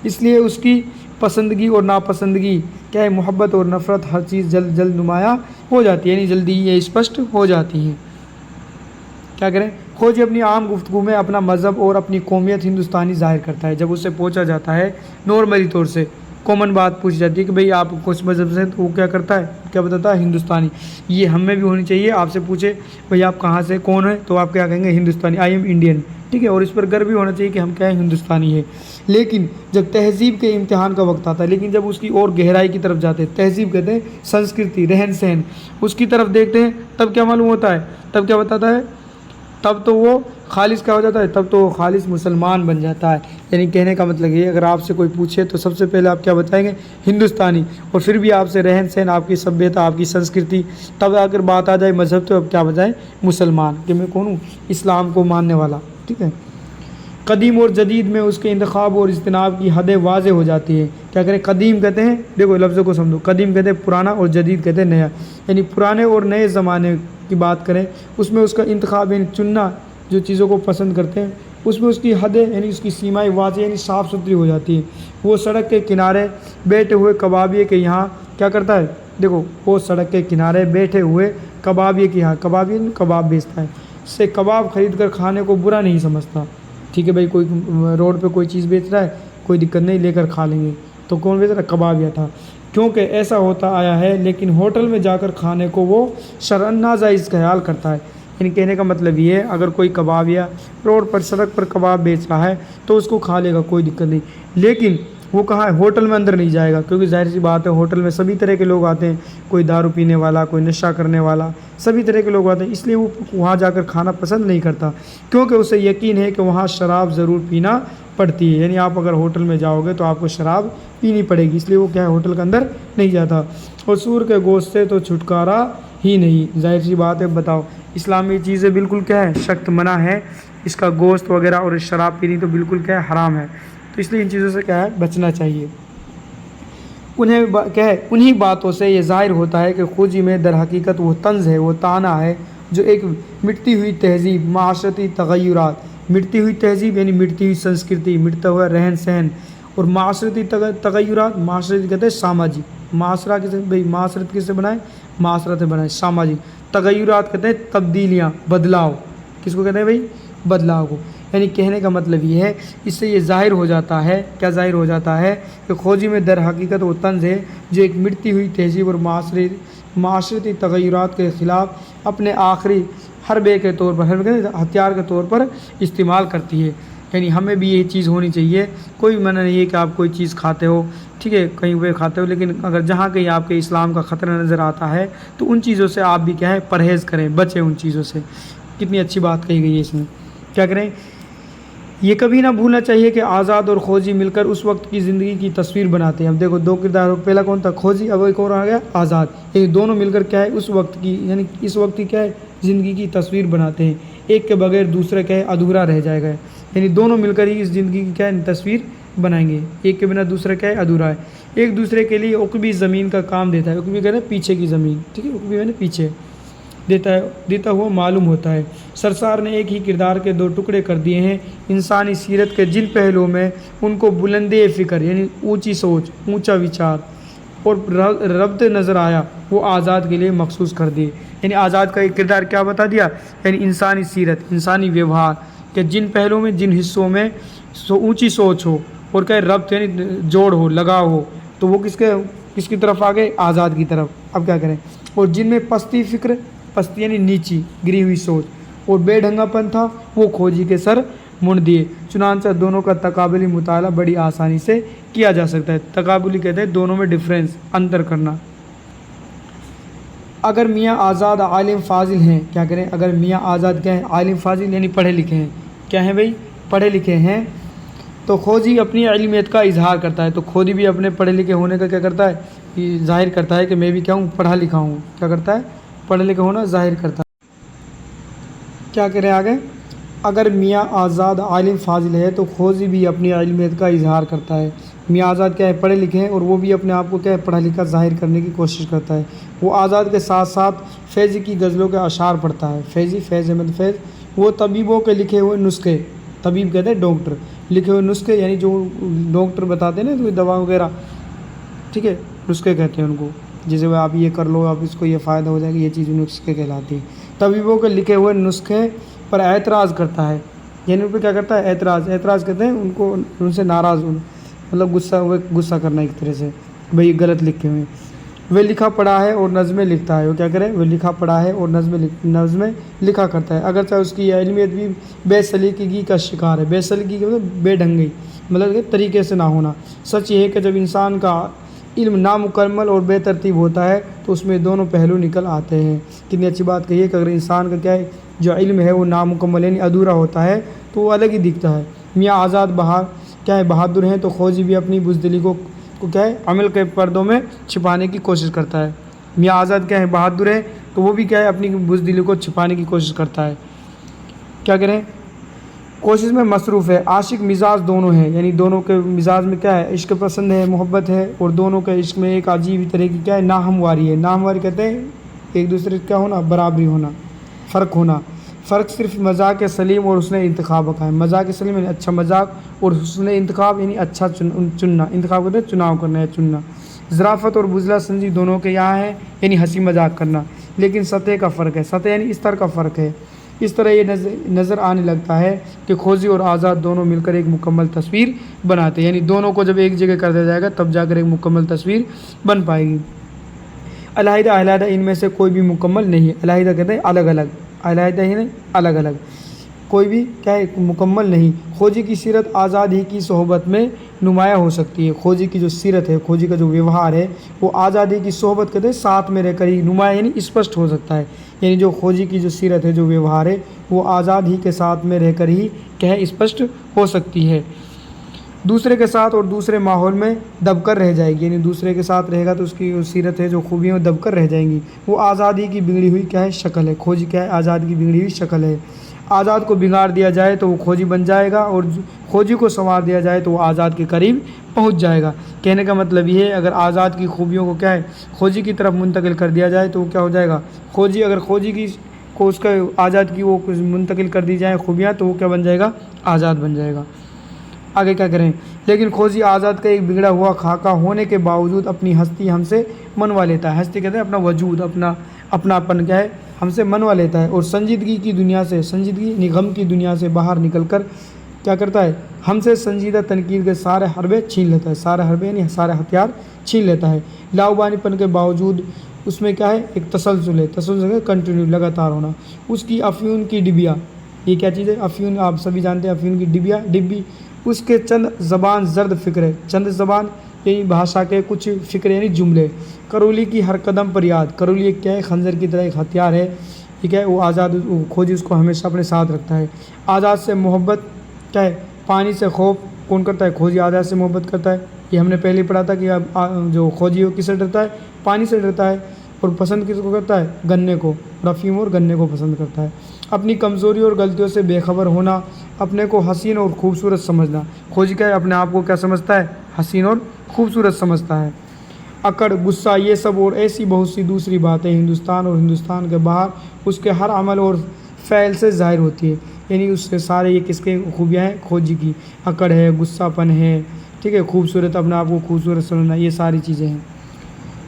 اس لیے اس کی پسندگی اور ناپسندگی کیا ہے؟ محبت اور نفرت، ہر چیز جلد جلد نمایاں ہو جاتی ہے، یعنی جلدی یہ اسپشٹ ہو جاتی ہیں۔ کیا کریں؟ کھوجی اپنی عام گفتگو میں اپنا مذہب اور اپنی قومیت ہندوستانی ظاہر کرتا ہے۔ جب اس سے پوچھا جاتا ہے نارملی طور سے کامن بات پوچھی جاتی ہے کہ بھئی آپ کس مذہب سے، تو وہ کیا کرتا ہے؟ کیا بتاتا ہے؟ ہندوستانی۔ یہ ہمیں بھی ہونی چاہیے، آپ سے پوچھے بھئی آپ کہاں سے، کون ہے، تو آپ کیا کہیں گے؟ ہندوستانی، آئی ایم انڈین، ٹھیک ہے، اور اس پر گرو بھی ہونا چاہیے کہ ہم کیا ہیں؟ ہندوستانی ہے۔ لیکن جب تہذیب کے امتحان کا وقت آتا ہے، لیکن جب اس کی اور گہرائی کی طرف جاتے ہیں، تہذیب کہتے ہیں سنسکرتی، رہن سہن، اس کی طرف دیکھتے ہیں، تب کیا معلوم ہوتا ہے؟ تب کیا بتاتا ہے؟ تب تو وہ خالص کیا ہو جاتا ہے، تب تو وہ خالص مسلمان بن جاتا ہے۔ یعنی کہنے کا مطلب یہ، اگر آپ سے کوئی پوچھے تو سب سے پہلے آپ کیا بتائیں گے؟ ہندوستانی، اور پھر بھی آپ سے رہن سہن، آپ کی سبھیتا، آپ کی سنسکرتی، تب اگر بات آ جائے مذہب تو اب کیا بتائیں؟ مسلمان، کہ میں کون ہوں؟ اسلام کو ماننے والا، ٹھیک ہے۔ قدیم اور جدید میں اس کے انتخاب اور اجتناب کی حدیں واضح ہو جاتی ہے۔ کیا کریں؟ قدیم کہتے ہیں، دیکھو لفظوں کو سمجھو، قدیم کہتے ہیں پرانا اور جدید کہتے ہیں نیا۔ یعنی پرانے اور نئے زمانے کی بات کریں، اس میں اس کا انتخاب یعنی چننا، جو چیزوں کو پسند کرتے ہیں، اس میں اس کی حدیں یعنی اس کی سیمائیں واضح یعنی صاف ستھری ہو جاتی ہیں۔ وہ سڑک کے کنارے بیٹھے ہوئے کبابیے کے یہاں کیا کرتا ہے؟ دیکھو وہ سڑک کے کنارے بیٹھے ہوئے کبابیے کے یہاں، کبابیے کباب بیچتا ہے، سے کباب خرید کر کھانے کو برا نہیں سمجھتا۔ ٹھیک ہے بھائی، کوئی روڈ پہ کوئی چیز بیچ رہا ہے، کوئی دقت نہیں، لے کر کھا لیں گے۔ تو کون بیچ رہا ہے؟ کبابیہ تھا، کیونکہ ایسا ہوتا آیا ہے، لیکن ہوٹل میں جا کر کھانے کو وہ شرعاً ناجائز خیال کرتا ہے۔ یعنی کہنے کا مطلب یہ ہے، اگر کوئی کبابیہ روڈ پر سڑک پر کباب بیچ رہا ہے تو اس کو کھا لے گا، کوئی دقت نہیں، لیکن وہ کہاں ہے؟ ہوٹل میں اندر نہیں جائے گا، کیونکہ ظاہر سی بات ہے ہوٹل میں سبھی طرح کے لوگ آتے ہیں، کوئی دارو پینے والا، کوئی نشہ کرنے والا، سبھی طرح کے لوگ آتے ہیں، اس لیے وہ وہاں جا کر کھانا پسند نہیں کرتا، کیونکہ اسے یقین ہے کہ وہاں شراب ضرور پینا پڑتی ہے۔ یعنی آپ اگر ہوٹل میں جاؤ گے تو آپ کو شراب پینی پڑے گی، اس لیے وہ کیا ہے؟ ہوٹل کے اندر نہیں جاتا۔ اور سور کے گوشت سے تو چھٹکارا ہی نہیں، ظاہر سی بات ہے، بتاؤ اسلامی چیزیں بالکل کیا ہے؟ سخت منع ہے، اس کا گوشت وغیرہ اور شراب پینی تو بالکل کیا ہے؟ حرام ہے، تو اس لیے ان چیزوں سے کیا ہے؟ بچنا چاہیے۔ کیا ہے؟ انہی باتوں سے یہ ظاہر ہوتا ہے کہ خوجی میں در حقیقت وہ طنز ہے، وہ طعنہ ہے، جو ایک مٹتی ہوئی تہذیب، معاشرتی تغیرات، مٹتی ہوئی تہذیب یعنی مٹتی ہوئی سنسکرتی، مٹتا ہوا رہن سہن، اور معاشرتی تغیرات، معاشرتی کہتے ہیں ساماجک، معاشرہ کسے بھائی؟ معاشرت کس سے بنائے؟ معاشرت بنائے، ساماجک تغیرات کہتے ہیں تبدیلیاں، بدلاؤ، کس کو کہتے ہیں بھائی؟ بدلاؤ کو۔ یعنی کہنے کا مطلب یہ ہے، اس سے یہ ظاہر ہو جاتا ہے، کیا ظاہر ہو جاتا ہے؟ کہ خوجی میں در حقیقت وہ طنز ہے جو ایک مٹتی ہوئی تہذیب اور معاشرتی تغیرات کے خلاف اپنے آخری حربے کے طور پر، ہتھیار کے طور پر استعمال کرتی ہے۔ یعنی ہمیں بھی یہ چیز ہونی چاہیے، کوئی منع نہیں ہے کہ آپ کوئی چیز کھاتے ہو، ٹھیک ہے، کہیں پہ کھاتے ہو، لیکن اگر جہاں کہیں آپ کے اسلام کا خطرہ نظر آتا ہے تو ان چیزوں سے آپ بھی کیا ہے؟ پرہیز کریں، بچیں ان چیزوں سے۔ کتنی اچھی بات کہی گئی ہے اس میں۔ کیا کریں؟ یہ کبھی نہ بھولنا چاہیے کہ آزاد اور خوجی مل کر اس وقت کی زندگی کی تصویر بناتے ہیں۔ اب دیکھو دو کردار، پہلا کون تھا؟ خوجی، اب ایک اور آ گیا آزاد۔ یہ دونوں مل کر کیا ہے؟ اس وقت کی یعنی اس وقت کی کیا ہے؟ زندگی کی تصویر بناتے ہیں۔ ایک کے بغیر دوسرا کیا ہے؟ ادھورا رہ جائے گا، یعنی دونوں مل کر ہی اس زندگی کی کیا ہے؟ تصویر بنائیں گے۔ ایک کے بنا دوسرا کیا ہے؟ ادھورا ہے۔ ایک دوسرے کے لیے عقبی زمین کا کام دیتا ہے، عقبی کہتے ہیں پیچھے کی زمین، ٹھیک ہے، عقبی یعنی پیچھے دیتا ہوا معلوم ہوتا ہے۔ سرسار نے ایک ہی کردار کے دو ٹکڑے کر دیے ہیں، انسانی سیرت کے جن پہلوؤں میں ان کو بلندی فکر یعنی اونچی سوچ، اونچا وچار اور ربط نظر آیا، وہ آزاد کے لیے مخصوص کر دیے۔ یعنی آزاد کا ایک کردار کیا بتا دیا؟ یعنی انسانی سیرت، انسانی ویوہار کہ جن پہلوؤں میں، جن حصوں میں اونچی سوچ ہو اور کہ ربط یعنی جوڑ ہو، لگاؤ ہو، تو وہ کس کی طرف آ گئے؟ آزاد کی طرف۔ اب کیا کریں؟ اور جن میں پستی فکر، پستی یعنی نیچی گری ہوئی سوچ اور بے ڈھنگا پن تھا، وہ کھوجی کے سر منڈ دیے۔ چنانچہ دونوں کا تقابلی مطالعہ بڑی آسانی سے کیا جا سکتا ہے۔ تقابلی کہتے ہیں دونوں میں ڈفرینس، انتر کرنا۔ اگر میاں آزاد عالم فاضل ہیں، کیا کریں؟ اگر میاں آزاد کیا ہیں؟ عالم فاضل یعنی پڑھے لکھے ہیں، کیا ہیں بھائی؟ پڑھے لکھے ہیں، تو خوجی اپنی علمیت کا اظہار کرتا ہے، تو خوجی بھی اپنے پڑھے لکھے ہونے کا کیا کرتا ہے؟ ظاہر کرتا ہے کہ میں بھی کیا ہوں؟ پڑھا لکھا ہوں۔ کیا کرتا ہے؟ پڑھے لکھے ہونا ظاہر کرتا ہے۔ کیا کریں آگے؟ اگر میاں آزاد عالم فاضل ہے تو خوجی بھی اپنی علمیت کا اظہار کرتا ہے۔ میاں آزاد کیا ہے؟ پڑھے لکھے ہیں، اور وہ بھی اپنے آپ کو کیا ہے؟ پڑھا لکھا ظاہر کرنے کی کوشش کرتا ہے۔ وہ آزاد کے ساتھ ساتھ فیضی کی غزلوں کے اشعار پڑھتا ہے۔ فیضی، فیض احمد فیض، وہ طبیبوں کے لکھے ہوئے نسخے، طبیب کہتے ہیں ڈاکٹر، لکھے ہوئے نسخے یعنی جو ڈاکٹر بتاتے ہیں نا کوئی دوا وغیرہ، ٹھیک ہے، نسخے کہتے ہیں ان کو، جیسے وہ آپ یہ کر لو، آپ اس کو یہ فائدہ ہو جائے گا، یہ چیز نسخے کہلاتی ہے۔ طبیبوں کے لکھے ہوئے نسخے پر اعتراض کرتا ہے، یعنی ان پہ کیا کرتا ہے؟ اعتراض کہتے ہیں ان کو، ان سے ناراض ہونا، مطلب غصہ کرنا ایک طرح سے، بھئی غلط لکھے ہوئے۔ وہ لکھا پڑھا ہے اور نظمیں لکھتا ہے، وہ کیا کرے؟ وہ لکھا پڑھا ہے اور نظمیں لکھا کرتا ہے، اگرچہ اس کی علمیت بھی بے سلیقگی کا شکار ہے۔ بے سلیقگی کا مطلب بے ڈھنگی، مطلب کہ طریقے سے نہ ہونا۔ سچ یہ ہے کہ جب انسان کا علم نامکمل اور بے ترتیب ہوتا ہے تو اس میں دونوں پہلو نکل آتے ہیں۔ کتنی اچھی بات کہی ہے کہ اگر انسان کا کیا ہے؟ جو علم ہے وہ نامکمل یعنی ادھورا ہوتا ہے تو وہ الگ ہی دکھتا ہے۔ میاں آزاد بہادر ہیں تو خوجی بھی اپنی بزدلی کو کیا ہے عمل کے پردوں میں چھپانے کی کوشش کرتا ہے۔ میاں آزاد کیا ہے بہادر ہے تو وہ بھی کیا ہے اپنی بزدلی کو چھپانے کی کوشش کرتا ہے، کیا کریں کوشش میں مصروف ہے۔ عاشق مزاج دونوں ہیں، یعنی دونوں کے مزاج میں کیا ہے عشق پسند ہے، محبت ہے، اور دونوں کے عشق میں ایک عجیب طرح کی کیا ہے ناہمواری ہے۔ ناہمواری کہتے ہیں ایک دوسرے کا کیا ہونا، برابری ہونا، فرق ہونا۔ فرق صرف مذاق سلیم اور حسن انتخاب کا ہے۔ مذاق سلیم یعنی اچھا مذاق، اور حسن انتخاب یعنی اچھا چننا، انتخاب کہتے ہیں چناؤ کرنا ہے، چننا۔ ظرافت اور بزلہ سنجی دونوں کے یہاں ہے، یعنی ہنسی مذاق کرنا، لیکن سطح کا فرق ہے۔ سطح یعنی استر کا فرق ہے۔ اس طرح یہ نظر آنے لگتا ہے کہ خوجی اور آزاد دونوں مل کر ایک مکمل تصویر بناتے ہیں، یعنی دونوں کو جب ایک جگہ کر دیا جائے گا تب جا کر ایک مکمل تصویر بن پائے گی۔ علیحدہ ان میں سے کوئی بھی مکمل نہیں ہے۔ علیحدہ کہتے ہیں الگ الگ، علیحدہ ہی نہیں الگ الگ، کوئی بھی کیا ہے مکمل نہیں۔ خوجی کی سیرت آزاد ہی کی صحبت میں نمایاں ہو سکتی ہے۔ خوجی کی جو سیرت ہے، خوجی کا جو ویوہار ہے وہ آزادی کی صحبت کہتے ہیں ساتھ میں رہ کر ہی نمایاں یعنی اسپشٹ ہو سکتا ہے، یعنی جو خوجی کی جو سیرت ہے، جو ویوہار ہے وہ آزاد ہی کے ساتھ میں رہ کر ہی کیا ہے اسپشٹ ہو سکتی ہے۔ دوسرے کے ساتھ اور دوسرے ماحول میں دب کر رہ جائے گی، یعنی دوسرے کے ساتھ رہے گا تو اس کی جو سیرت ہے، جو خوبیاں دب کر رہ جائیں گی۔ وہ آزادی کی بگڑی ہوئی کیا ہے شکل ہے۔ خوجی کیا ہے آزاد کی بگڑی ہوئی شکل ہے۔ آزاد کو بگاڑ دیا جائے تو وہ خوجی بن جائے گا، اور خوجی کو سنوار دیا جائے تو وہ آزاد کے قریب پہنچ جائے گا۔ کہنے کا مطلب یہ ہے اگر آزاد کی خوبیوں کو کیا ہے خوجی کی طرف منتقل کر دیا جائے تو وہ کیا ہو جائے گا خوجی، اگر خوجی کی کو اس کا آزاد کی وہ منتقل کر دی جائے خوبیاں تو وہ کیا بن جائے گا آزاد بن جائے گا۔ آگے کیا کریں، لیکن خوجی آزاد کا ایک بگڑا ہوا خاکہ ہونے کے باوجود اپنی ہستی ہم سے منوا لیتا ہے۔ ہستی کہتے ہیں اپنا وجود، اپناپن کیا ہے ہم سے منوا لیتا ہے، اور سنجیدگی کی دنیا سے، سنجیدگی یعنی غم کی دنیا سے باہر نکل کر کیا کرتا ہے ہم سے سنجیدہ تنقید کے سارے حربے چھین لیتا ہے۔ سارے حربے یعنی سارے ہتھیار چھین لیتا ہے۔ لاؤبانی پن کے باوجود اس میں کیا ہے ایک تسلسل ہے، تسلسل کنٹینیو لگاتار ہونا۔ اس کی افیون کی ڈبیا، یہ کیا چیز ہے افیون، آپ سبھی جانتے ہیں افیون کی ڈبی، اس کے چند زبان زرد فکرے، چند زبان یعنی بھاشا کے کچھ فکرے یعنی جملے، کرولی کی ہر قدم پر یاد۔ کرولی ایک کیا ہے خنجر کی طرح ایک ہتھیار ہے، ٹھیک ہے، وہ آزاد خوجی اس کو ہمیشہ اپنے ساتھ رکھتا ہے۔ آزاد سے محبت کیا ہے پانی سے خوف کون کرتا ہے خوجی آزاد سے محبت کرتا ہے، یہ ہم نے پہلے پڑھا تھا کہ جو خوجی وہ کس سے ڈرتا ہے پانی سے ڈرتا ہے، اور پسند کس کو کرتا ہے گنے کو، افیون اور گنے کو پسند کرتا ہے۔ اپنی کمزوری اور غلطیوں سے بے خبر ہونا، اپنے کو حسین اور خوبصورت سمجھنا۔ خوجی کیا ہے اپنے آپ کو کیا سمجھتا ہے حسین اور خوبصورت سمجھتا ہے۔ اکڑ، غصہ، یہ سب اور ایسی بہت سی دوسری باتیں ہندوستان اور ہندوستان کے باہر اس کے ہر عمل اور فعل سے ظاہر ہوتی ہے، یعنی اس سے سارے یہ کس کے خوبیاں ہیں خوجی کی، اکڑ ہے، غصہ پن ہے، ٹھیک ہے، خوبصورت، اپنے آپ کو خوبصورت سمجھنا، یہ ساری چیزیں ہیں۔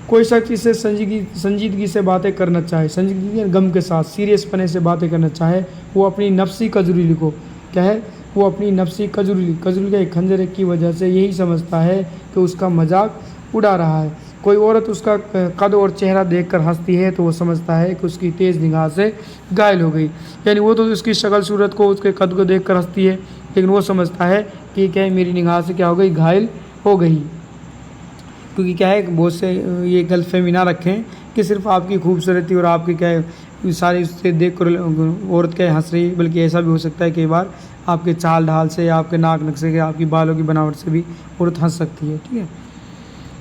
کوئی شخص اسے سنجیدگی سے باتیں کرنا چاہے، سنجیدگی غم کے ساتھ سیریس پنے سے باتیں کرنا چاہے، وہ اپنی نفسی کجرولی کو کیا ہے وہ اپنی نفسی کجرولی کا ایک خنجر کی وجہ سے یہی سمجھتا ہے کہ اس کا مذاق اڑا رہا ہے۔ کوئی عورت اس کا قد اور چہرہ دیکھ کر ہنستی ہے تو وہ سمجھتا ہے کہ اس کی تیز نگاہ سے گھائل ہو گئی، یعنی وہ تو اس کی شکل صورت کو، اس کے قد کو دیکھ کر ہنستی ہے، لیکن وہ سمجھتا ہے کہ کیا ہے میری نگاہ سے کیا ہو گئی گھائل ہو گئی۔ کیونکہ کیا ہے بہت سے یہ غلط فہمی نہ رکھیں کہ صرف آپ کی خوبصورتی اور آپ کی کیا ہے ساری اس سے دیکھ کر عورت کیا ہنس رہی ہے، بلکہ ایسا بھی ہو سکتا ہے کئی بار آپ کے چال ڈھال سے، آپ کے ناک نقشے کے، آپ کی بالوں کی بناوٹ سے بھی عورت ہنس سکتی ہے، ٹھیک ہے۔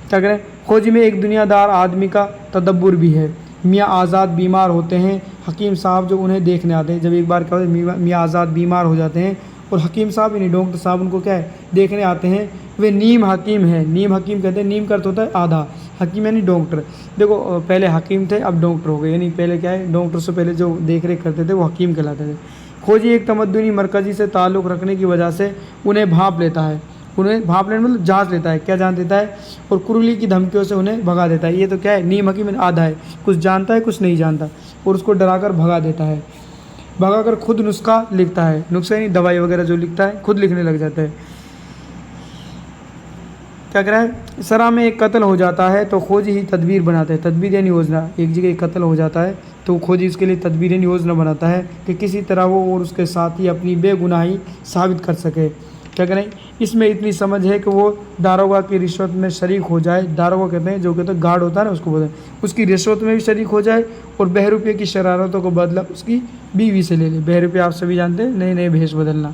کیا کریں خوجی میں ایک دنیا دار آدمی کا تدبر بھی ہے۔ میاں آزاد بیمار ہوتے ہیں، حکیم صاحب جو انہیں دیکھنے آتے ہیں، جب ایک بار کیا ہوتا ہے میاں آزاد بیمار ہو جاتے ہیں اور حکیم صاحب یعنی ڈاکٹر صاحب ان کو کیا ہے دیکھنے آتے ہیں، وہ نیم حکیم ہے۔ نیم حکیم کہتے ہیں، نیم کا ارتھ ہوتا ہے آدھا، حکیم یعنی ڈاکٹر۔ دیکھو پہلے حکیم تھے اب ڈاکٹر ہو گئے، یعنی پہلے کیا ہے ڈاکٹر سے پہلے جو دیکھ ریکھ کرتے تھے وہ حکیم کہلاتے تھے۔ خوجی ایک تمدنی مرکزی سے تعلق رکھنے کی وجہ سے انہیں بھانپ لیتا ہے، انہیں بھانپ لینے مطلب جانچ لیتا ہے، کیا جانچ لیتا ہے، اور کرولی کی دھمکیوں سے انہیں بھگا دیتا ہے۔ یہ تو کیا ہے نیم حکیم آدھا ہے، کچھ جانتا ہے کچھ نہیں جانتا، اور اس کو ڈرا کر بھگا دیتا ہے، بھگا کر خود نسخہ لکھتا ہے، نسخہ یعنی دوائی وغیرہ جو لکھتا ہے خود لکھنے لگ جاتا ہے۔ کیا کرا ہے سرا میں ایک قتل ہو جاتا ہے تو خوجی ہی تدبیر بناتا ہے، تدبیر یعنی یوجنا، ایک جگہ ایک قتل ہو جاتا ہے تو خوجی اس کے لیے تدبیر یعنی یوجنا بناتا ہے کہ کسی طرح وہ اور اس کے ساتھی اپنی بے گناہی ثابت کر سکے۔ کیا کریں، اس میں اتنی سمجھ ہے کہ وہ داروغہ کی رشوت میں شریک ہو جائے، داروغہ کہتے ہیں جو کہتے ہیں گارڈ ہوتا ہے نا، اس کو بولتے ہیں، اس کی رشوت میں بھی شریک ہو جائے اور بہروپے کی شرارتوں کو بدلہ اس کی بیوی سے لے لے۔ بہروپے آپ سبھی جانتے ہیں، نئے نئے بھیش بدلنا۔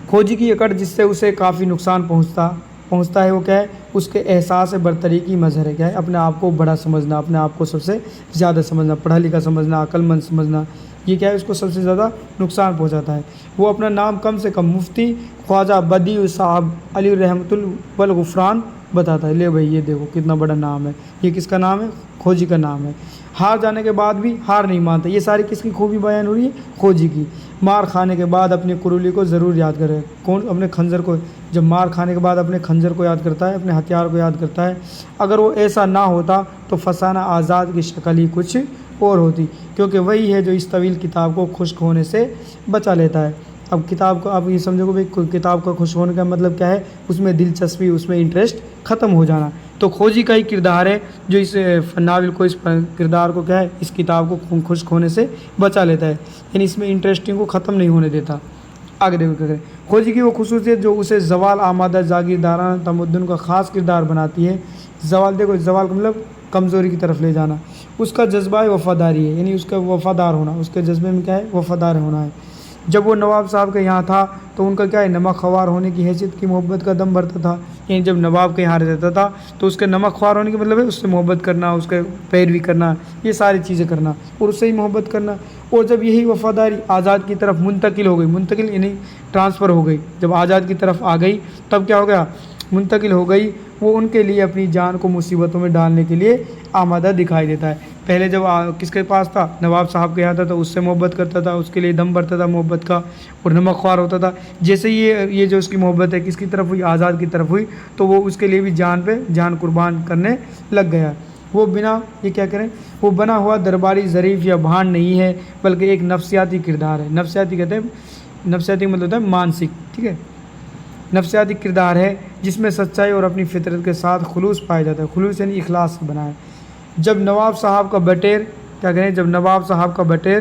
کھوجی کی اکڑ جس سے اسے کافی نقصان پہنچتا ہے وہ کیا ہے، اس کے احساس برتری کی مظہر ہے، کیا ہے، اپنے آپ کو بڑا سمجھنا، اپنے آپ کو سب سے زیادہ سمجھنا، پڑھا لکھا سمجھنا، عقل مند سمجھنا، یہ کیا ہے اس کو سب سے زیادہ نقصان پہنچاتا ہے۔ وہ اپنا نام کم سے کم مفتی خواجہ بدیع صاحب علی رحمۃ والغفران بتاتا ہے۔ لے بھائی یہ دیکھو کتنا بڑا نام ہے، یہ کس کا نام ہے، کھوجی کا نام ہے۔ ہار جانے کے بعد بھی ہار نہیں مانتا، یہ ساری کس کی خوبی بیان ہو رہی ہے، کھوجی کی۔ مار کھانے کے بعد اپنی قرولی کو ضرور یاد کرے، کون، اپنے خنجر کو، جب مار کھانے کے بعد اپنے خنجر کو یاد کرتا ہے، اپنے ہتھیار کو یاد کرتا ہے۔ اگر وہ ایسا نہ ہوتا تو فسانہ آزاد کی شکل ہی کچھ اور ہوتی، کیونکہ وہی ہے جو اس طویل کتاب کو خشک ہونے سے بچا لیتا ہے۔ اب کتاب کو آپ یہ سمجھو کہ بھائی کتاب کا خشک ہونے کا مطلب کیا ہے، اس میں دلچسپی، اس میں انٹرسٹ ختم ہو جانا۔ تو کھوجی کا ہی کردار ہے جو اس ناول کو، اس کردار کو کیا ہے، اس کتاب کو خشک ہونے سے بچا لیتا ہے، یعنی اس میں انٹرسٹنگ کو ختم نہیں ہونے دیتا۔ آگے دیکھو کیا کریں، کھوجی کی وہ خصوصیت جو اسے زوال آمادہ جاگیردارانہ تمدن کا خاص کردار بناتی ہے۔ زوال، دیکھو زوال کا مطلب کمزوری کی طرف لے جانا۔ اس کا جذبہ وفاداری ہے، یعنی اس کا وفادار ہونا، اس کے جذبے میں کیا ہے، وفادار ہونا ہے۔ جب وہ نواب صاحب کے یہاں تھا تو ان کا کیا ہے، نمک خوار ہونے کی حیثیت کی محبت کا دم بھرتا تھا، یعنی جب نواب کے یہاں رہتا تھا تو اس کے نمک خوار ہونے کا مطلب ہے اس سے محبت کرنا، اس کے پیروی کرنا، یہ ساری چیزیں کرنا اور اس سے ہی محبت کرنا۔ اور جب یہی وفاداری آزاد کی طرف منتقل ہو گئی، منتقل یعنی ٹرانسفر ہو گئی، جب آزاد کی طرف آ گئی تب کیا ہو گیا، منتقل ہو گئی، وہ ان کے لیے اپنی جان کو مصیبتوں میں ڈالنے کے لیے آمادہ دکھائی دیتا ہے۔ پہلے جب کس کے پاس تھا، نواب صاحب کے یہاں تھا تو اس سے محبت کرتا تھا، اس کے لیے دم بھرتا تھا محبت کا اور نمک خوار ہوتا تھا۔ جیسے یہ جو اس کی محبت ہے کس کی طرف ہوئی، آزاد کی طرف ہوئی، تو وہ اس کے لیے بھی جان پہ جان قربان کرنے لگ گیا۔ وہ یہ کیا کریں، وہ بنا ہوا درباری ظریف یا بھانڈ نہیں ہے، بلکہ ایک نفسیاتی کردار ہے۔ نفسیاتی کہتے ہیں، نفسیاتی مطلب ہوتا ہے مانسک، ٹھیک ہے، نفسیاتی کردار ہے جس میں سچائی اور اپنی فطرت کے ساتھ خلوص پایا جاتا ہے۔ خلوص یعنی اخلاص سے بنا ہے۔ جب نواب صاحب کا بٹیر کیا کہیں، جب نواب صاحب کا بٹیر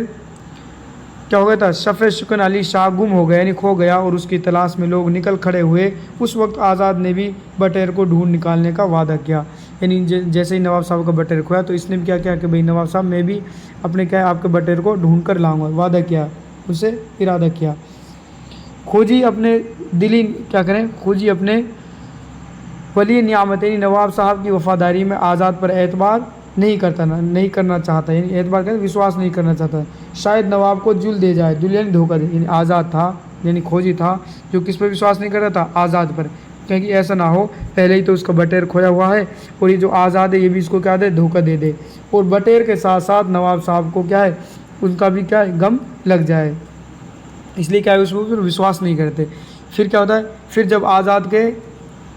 کیا ہو گیا تھا، شفع شکن علی شاہ گم ہو گیا، یعنی کھو گیا اور اس کی تلاش میں لوگ نکل کھڑے ہوئے، اس وقت آزاد نے بھی بٹیر کو ڈھونڈ نکالنے کا وعدہ کیا۔ یعنی جیسے ہی نواب صاحب کا بٹیر کھویا تو اس نے بھی کیا کیا کہ بھئی نواب صاحب میں بھی اپنے کیا ہے آپ کے بٹیر کو ڈھونڈ کر لاؤں گا، وعدہ کیا، اس سے ارادہ کیا۔ کھوجی اپنے دلی کیا کریں، کھوجی اپنے ولی نعمت یعنی نواب صاحب کی وفاداری میں آزاد پر اعتبار نہیں کرنا چاہتا، یعنی اعتبار کرتے وشواس نہیں کرنا چاہتا۔ شاید نواب کو جل دے جائے، جل یعنی دھوکہ دے، یعنی آزاد تھا، یعنی کھوجی تھا جو کس پر وشواس نہیں کرتا تھا، آزاد پر، کیونکہ ایسا نہ ہو پہلے ہی تو اس کا بٹیر کھویا ہوا ہے اور یہ جو آزاد ہے یہ بھی اس کو کیا دے، دھوکہ دے دے، اور بٹیر کے ساتھ ساتھ نواب صاحب کو کیا ہے ان کا بھی کیا ہے غم لگ جائے، اس لیے کیا ہے اس کو وشواس نہیں کرتے۔ پھر کیا ہوتا ہے، پھر جب آزاد کے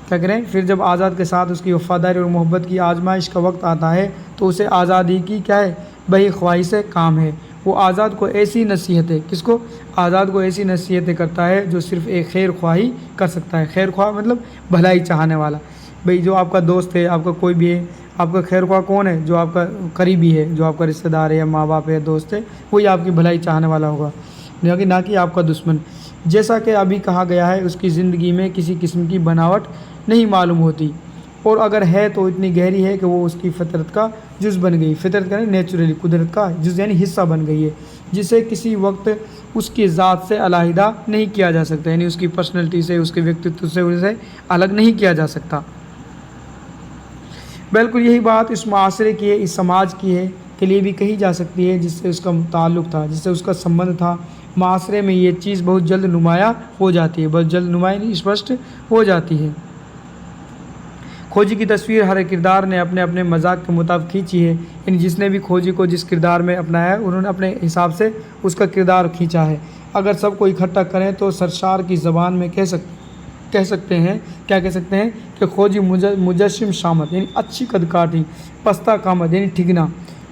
کیا کریں، پھر جب آزاد کے ساتھ اس کی وفاداری اور محبت کی آزمائش کا وقت آتا ہے تو اسے آزادی کی کیا ہے بہی خواہش سے کام ہے۔ وہ آزاد کو ایسی نصیحتیں، کس کو، آزاد کو ایسی نصیحتیں کرتا ہے جو صرف ایک خیر خواہی کر سکتا ہے۔ خیر خواہ مطلب بھلائی چاہنے والا، بھئی جو آپ کا دوست ہے، آپ کا کوئی بھی ہے، آپ کا خیر خواہ کون ہے، جو آپ کا قریبی ہے، جو آپ کا رشتہ دار ہے یا ماں باپ ہے، دوست ہے، وہی آپ کی بھلائی چاہنے والا ہوگا، نہ کہ آپ کا دشمن۔ جیسا کہ ابھی کہا گیا ہے اس کی زندگی میں کسی قسم کی بناوٹ نہیں معلوم ہوتی، اور اگر ہے تو اتنی گہری ہے کہ وہ اس کی فطرت کا جز بن گئی۔ فطرت کا نیچرلی، قدرت کا جز یعنی حصہ بن گئی ہے، جسے کسی وقت اس کی ذات سے علیحدہ نہیں کیا جا سکتا، یعنی اس کی پرسنلٹی سے، اس کے ویکتتو سے اسے الگ نہیں کیا جا سکتا۔ بالکل یہی بات اس معاشرے کی ہے، اس سماج کی ہے کے لیے بھی کہی جا سکتی ہے جس سے اس کا تعلق تھا، جس سے اس کا سمبند تھا۔ معاشرے میں یہ چیز بہت جلد نمایاں ہو جاتی ہے، بہت جلد نمایاں نہیں اسپشٹ ہو جاتی ہے۔ کھوجی کی تصویر ہر کردار نے اپنے اپنے مذاق کے مطابق کھینچی ہے، یعنی جس نے بھی کھوجی کو جس کردار میں اپنایا ہے انہوں نے اپنے حساب سے اس کا کردار کھینچا ہے۔ اگر سب کو اکٹھا کریں تو سرشار کی زبان میں کہہ سکتے ہیں کہ کھوجی مجسم شامت یعنی اچھی قد کاٹی، پستہ قامت یعنی ٹھگنا،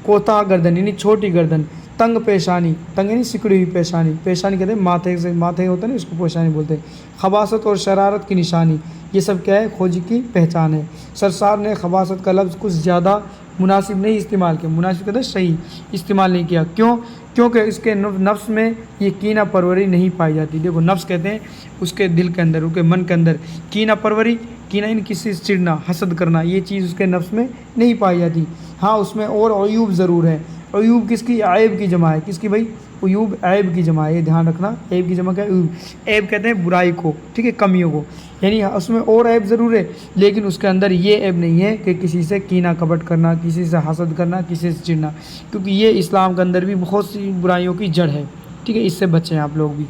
کوتاہ گردن یعنی چھوٹی گردن، تنگ پیشانی، تنگ یعنی سکڑی ہوئی پیشانی، پیشانی کہتے ہیں ماتھے ہوتا ہے نا، اس کو پیشانی بولتے ہیں، خباثت اور شرارت کی نشانی، یہ سب کیا ہے کھوجی کی پہچان ہے۔ سرسار نے خباثت کا لفظ کچھ زیادہ مناسب نہیں استعمال کیا، مناسب کہتے ہیں صحیح استعمال نہیں کیا، کیوں، کیونکہ اس کے نفس میں یہ کینہ پروری نہیں پائی جاتی۔ دیکھو نفس کہتے ہیں اس کے دل کے اندر، اس کے من کے اندر کینہ پروری، کینہ ان کسی سے چڑنا، حسد کرنا، یہ چیز اس کے نفس میں نہیں پائی جاتی۔ ہاں اس میں اور عیوب ضرور ہے۔ عیوب کس کی؟ عیب کی جمع ہے۔ کس کی بھائی؟ عیوب عیب کی جمع ہے، یہ دھیان رکھنا۔ عیب کی جمع کیا ہے؟ عیوب۔ عیب کہتے ہیں برائی کو، ٹھیک ہے، کمیوں کو، یعنی اس میں اور عیب ضرور ہے لیکن اس کے اندر یہ عیب نہیں ہے کہ کسی سے کینہ کپٹ کرنا، کسی سے حسد کرنا، کسی سے چڑنا، کیونکہ یہ اسلام کے اندر بھی بہت سی برائیوں کی جڑ ہے، ٹھیک ہے، اس سے بچیں آپ لوگ بھی۔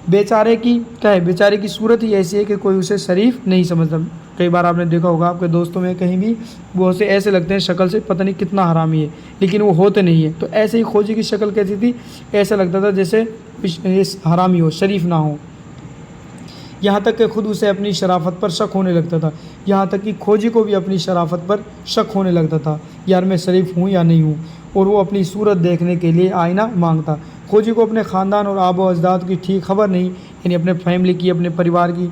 بیچارے کی کیا ہے؟ بیچارے کی صورت ہی ایسی ہے کہ کوئی اسے شریف نہیں سمجھتا۔ کئی بار آپ نے دیکھا ہوگا آپ کے دوستوں میں کہیں بھی وہ سے ایسے لگتے ہیں شکل سے پتہ نہیں کتنا حرامی ہے لیکن وہ ہوتے نہیں ہیں۔ تو ایسے ہی کھوجی کی شکل کیسی تھی؟ ایسا لگتا تھا جیسے حرامی ہو، شریف نہ ہو، یہاں تک کہ خود اسے اپنی شرافت پر شک ہونے لگتا تھا۔ یہاں تک کہ کھوجی کو بھی اپنی شرافت پر شک ہونے لگتا تھا، یار میں شریف ہوں یا نہیں ہوں، اور وہ اپنی صورت دیکھنے کے لیے آئینہ مانگتا۔ کھوجی کو اپنے خاندان اور آب و اجداد کی ٹھیک خبر نہیں، یعنی اپنے فیملی کی، اپنے پریوار کی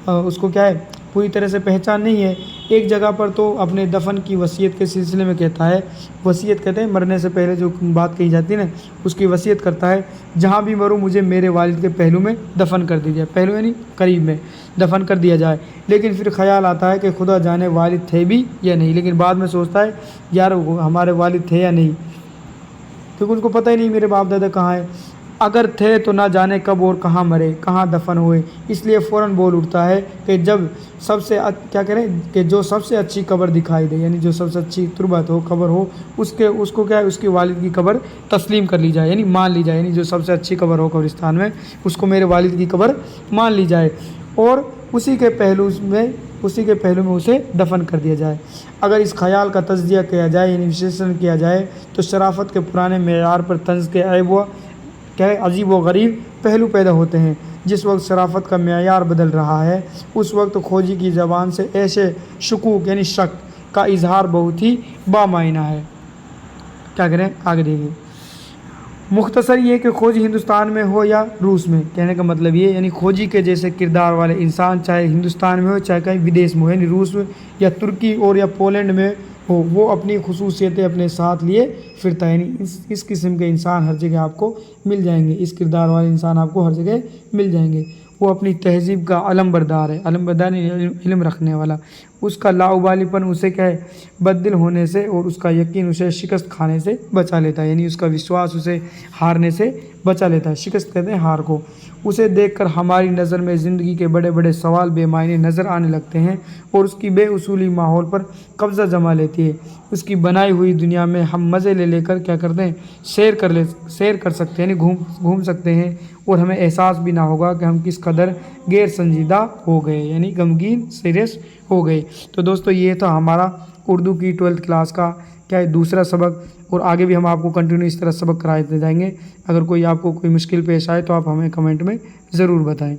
اس کو کیا ہے پوری طرح سے پہچان نہیں ہے۔ ایک جگہ پر تو اپنے دفن کی وصیت کے سلسلے میں کہتا ہے، وصیت کہتے ہیں مرنے سے پہلے جو بات کہی جاتی ہے نا، اس کی وصیت کرتا ہے، جہاں بھی مروں مجھے میرے والد کے پہلو میں دفن کر دیا جائے، پہلو یعنی قریب میں دفن کر دیا جائے۔ لیکن پھر خیال آتا ہے کہ خدا جانے والد تھے بھی یا نہیں، لیکن بعد میں سوچتا ہے یار ہمارے والد تھے یا نہیں، کیونکہ ان کو پتہ ہی نہیں میرے باپ دادا کہاں ہیں، اگر تھے تو نہ جانے کب اور کہاں مرے، کہاں دفن ہوئے۔ اس لیے فوراً بول اٹھتا ہے کہ جب سب سے کیا کریں کہ جو سب سے اچھی قبر دکھائی دے، یعنی جو سب سے اچھی تربت ہو، قبر ہو، اس کو کیا ہے اس کے والد کی قبر تسلیم کر لی جائے، یعنی مان لی جائے، یعنی جو سب سے اچھی قبر ہو قبرستان میں اس کو میرے والد کی قبر مان لی جائے اور اسی کے پہلو میں اسے دفن کر دیا جائے۔ اگر اس خیال کا تجزیہ کیا جائے، یعنی وشلیشن کیا جائے، تو شرافت کے پرانے معیار پر طنز کے عجیب و غریب پہلو پیدا ہوتے ہیں۔ جس وقت شرافت کا معیار بدل رہا ہے اس وقت کھوجی کی زبان سے ایسے شکوک یعنی شک کا اظہار بہت ہی بامعنی ہے۔ کیا کریں آگے دیکھیں۔ مختصر یہ کہ کھوجی ہندوستان میں ہو یا روس میں، کہنے کا مطلب یہ یعنی کھوجی کے جیسے کردار والے انسان چاہے ہندوستان میں ہو چاہے کہیں ودیش میں ہو، یعنی روس میں یا ترکی اور یا پولینڈ میں ہو، وہ اپنی خصوصیتیں اپنے ساتھ لیے پھرتا ہے، یعنی اس قسم کے انسان ہر جگہ آپ کو مل جائیں گے، اس کردار والے انسان آپ کو ہر جگہ مل جائیں گے۔ وہ اپنی تہذیب کا علم بردار ہے، علم بردار علم رکھنے والا، اس کا لاابالی پن اسے کیا ہے بددل ہونے سے اور اس کا یقین اسے شکست کھانے سے بچا لیتا ہے، یعنی اس کا وشواس اسے ہارنے سے بچا لیتا ہے۔ شکست کہتے ہیں ہار کو۔ اسے دیکھ کر ہماری نظر میں زندگی کے بڑے بڑے سوال بے معنی نظر آنے لگتے ہیں اور اس کی بے اصولی ماحول پر قبضہ جما لیتی ہے۔ اس کی بنائی ہوئی دنیا میں ہم مزے لے کر کیا کرتے ہیں سیر کر سکتے ہیں، یعنی گھوم سکتے ہیں اور ہمیں احساس بھی نہ ہوگا کہ ہم کس قدر غیر سنجیدہ ہو گئے، یعنی غمگین سیریس ہو گئے۔ تو دوستو یہ تھا ہمارا اردو کی 12th کلاس کا کیا ہے دوسرا سبق، اور آگے بھی ہم آپ کو کنٹینیو اس طرح سبق کراتے جائیں گے۔ اگر کوئی آپ کو کوئی مشکل پیش آئے تو آپ ہمیں کمنٹ میں ضرور بتائیں۔